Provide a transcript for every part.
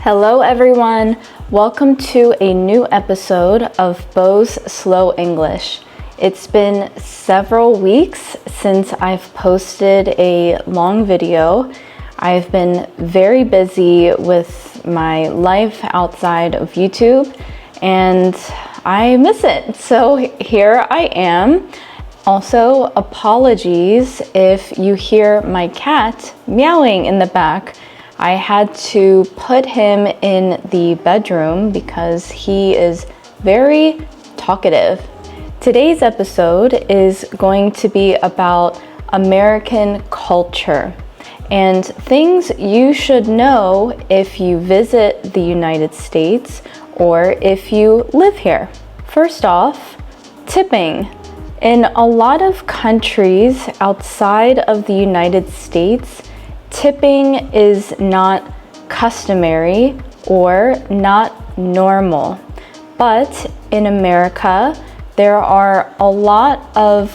Hello everyone, welcome to a new episode of Bo's Slow English. It's been several weeks since I've posted a long video. I've been very busy with my life outside of YouTube and I miss it. So here I am. Also, apologies if you hear my cat meowing in the back. I had to put him in the bedroom because he is very talkative. Today's episode is going to be about American culture and things you should know if you visit the United States or if you live here. First off, tipping. In a lot of countries outside of the United States, tipping is not customary or not normal. But in America, there are a lot of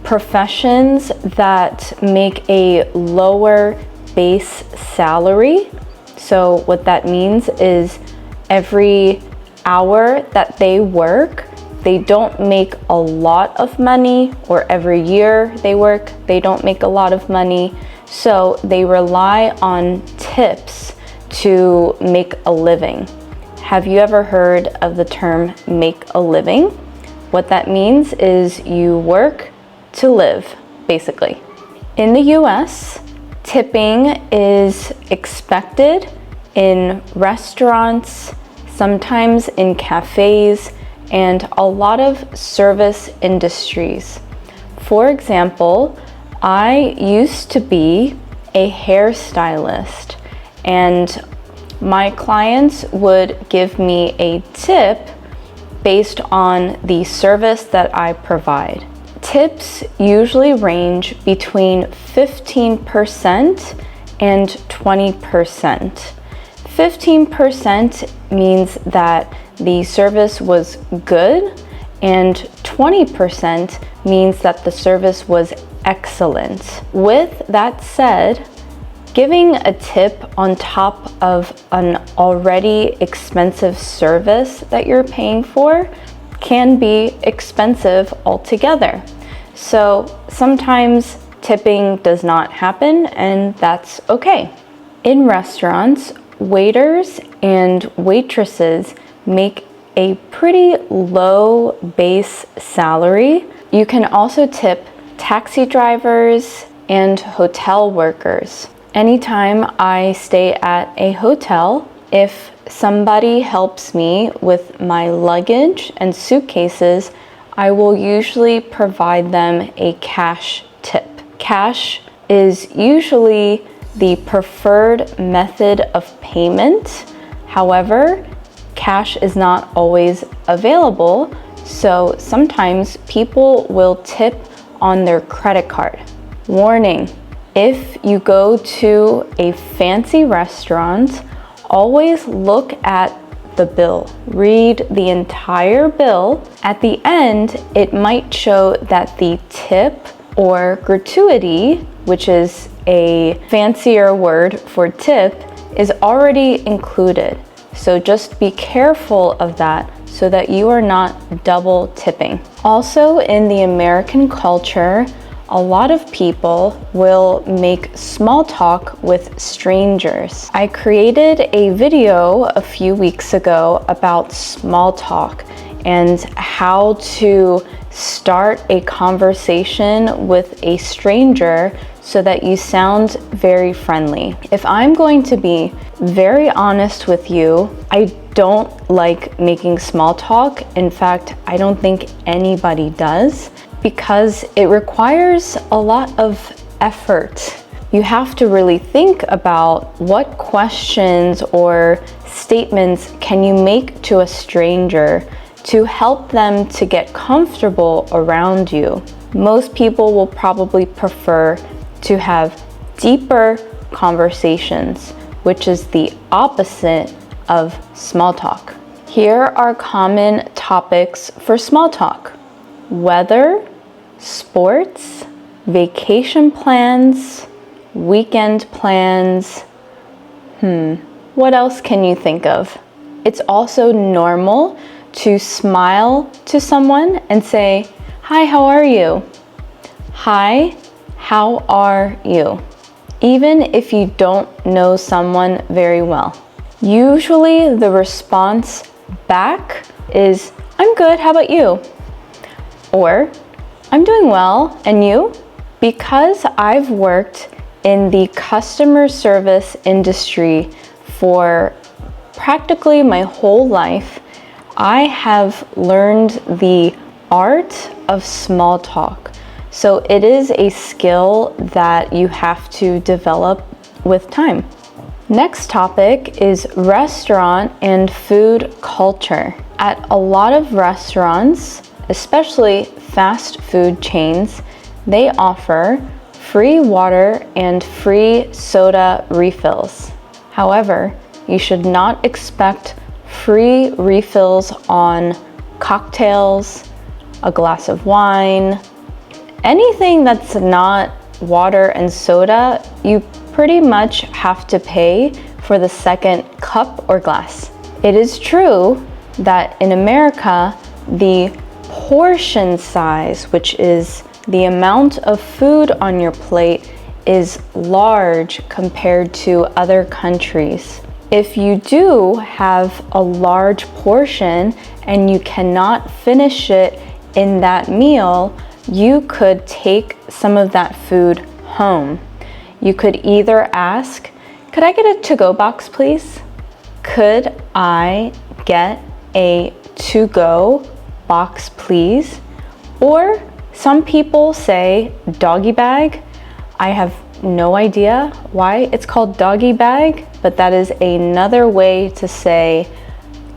professions that make a lower base salary. So what that means is every hour that they work, they don't make a lot of money, or every year they work, they don't make a lot of money. So they rely on tips to make a living. Have you ever heard of the term make a living? What that means is you work to live, basically. In the US, tipping is expected in restaurants, sometimes in cafes, and a lot of service industries. For example, I used to be a hairstylist and my clients would give me a tip based on the service that I provide. Tips usually range between 15% and 20%. 15% means that the service was good, and 20% means that the service was excellent. With that said, giving a tip on top of an already expensive service that you're paying for can be expensive altogether. So sometimes tipping does not happen, and that's okay. In restaurants, waiters and waitresses make a pretty low base salary. You can also tip taxi drivers and hotel workers. Anytime I stay at a hotel, if somebody helps me with my luggage and suitcases, I will usually provide them a cash tip. Cash is usually the preferred method of payment. However, cash is not always available, so sometimes people will tip on their credit card. Warning, if you go to a fancy restaurant, always look at the bill. Read the entire bill. At the end, it might show that the tip or gratuity, which is a fancier word for tip, is already included. So just be careful of that so that you are not double tipping. Also, in the American culture, a lot of people will make small talk with strangers. I created a video a few weeks ago about small talk and how to start a conversation with a stranger so that you sound very friendly. If I'm going to be very honest with you, I don't like making small talk. In fact, I don't think anybody does, because it requires a lot of effort. You have to really think about what questions or statements can you make to a stranger to help them to get comfortable around you. Most people will probably prefer to have deeper conversations, which is the opposite of small talk. Here are common topics for small talk: weather, sports, vacation plans, weekend plans. What else can you think of? It's also normal to smile to someone and say, "Hi, how are you?" Hi, how are you? Even if you don't know someone very well. Usually the response back is, "I'm good, how about you?" Or, "I'm doing well, and you?" Because I've worked in the customer service industry for practically my whole life, I have learned the art of small talk. So it is a skill that you have to develop with time. Next topic is restaurant and food culture. At a lot of restaurants, especially fast food chains, they offer free water and free soda refills. However, you should not expect free refills on cocktails, a glass of wine, anything that's not water and soda. You pretty much have to pay for the second cup or glass. It is true that in America, the portion size, which is the amount of food on your plate, is large compared to other countries. If you do have a large portion and you cannot finish it in that meal, you could take some of that food home. You could either ask, "Could I get a to-go box, please?" "Could I get a to-go box, please?" Or some people say doggy bag. I have no idea why it's called doggy bag, but that is another way to say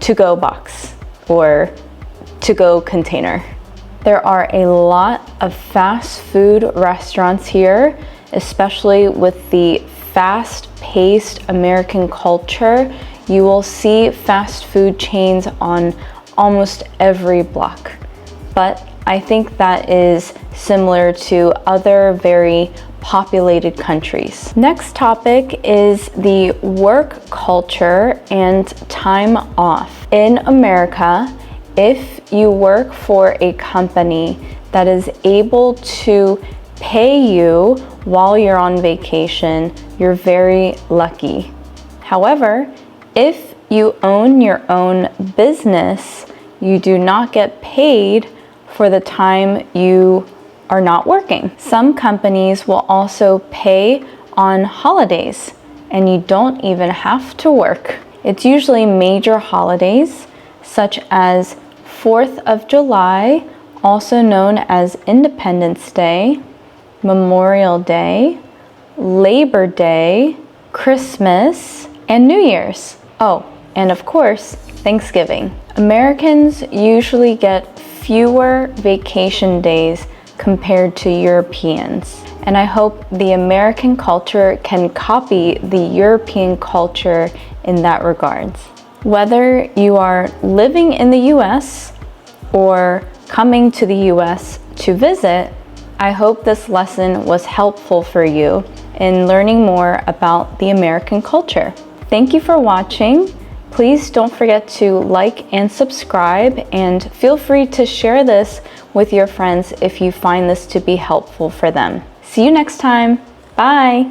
to-go box or to-go container. There are a lot of fast food restaurants here, especially with the fast-paced American culture. You will see fast food chains on almost every block. But I think that is similar to other very populated countries. Next topic is the work culture and time off. In America, if you work for a company that is able to pay you while you're on vacation, you're very lucky. However, if you own your own business, you do not get paid for the time you are not working. Some companies will also pay on holidays and you don't even have to work. It's usually major holidays such as 4th of July, also known as Independence Day, Memorial Day, Labor Day, Christmas, and New Year's. Oh, and of course, Thanksgiving. Americans usually get fewer vacation days compared to Europeans. And I hope the American culture can copy the European culture in that regards. Whether you are living in the US or coming to the US to visit, I hope this lesson was helpful for you in learning more about the American culture. Thank you for watching. Please don't forget to like and subscribe, and feel free to share this with your friends if you find this to be helpful for them. See you next time. Bye.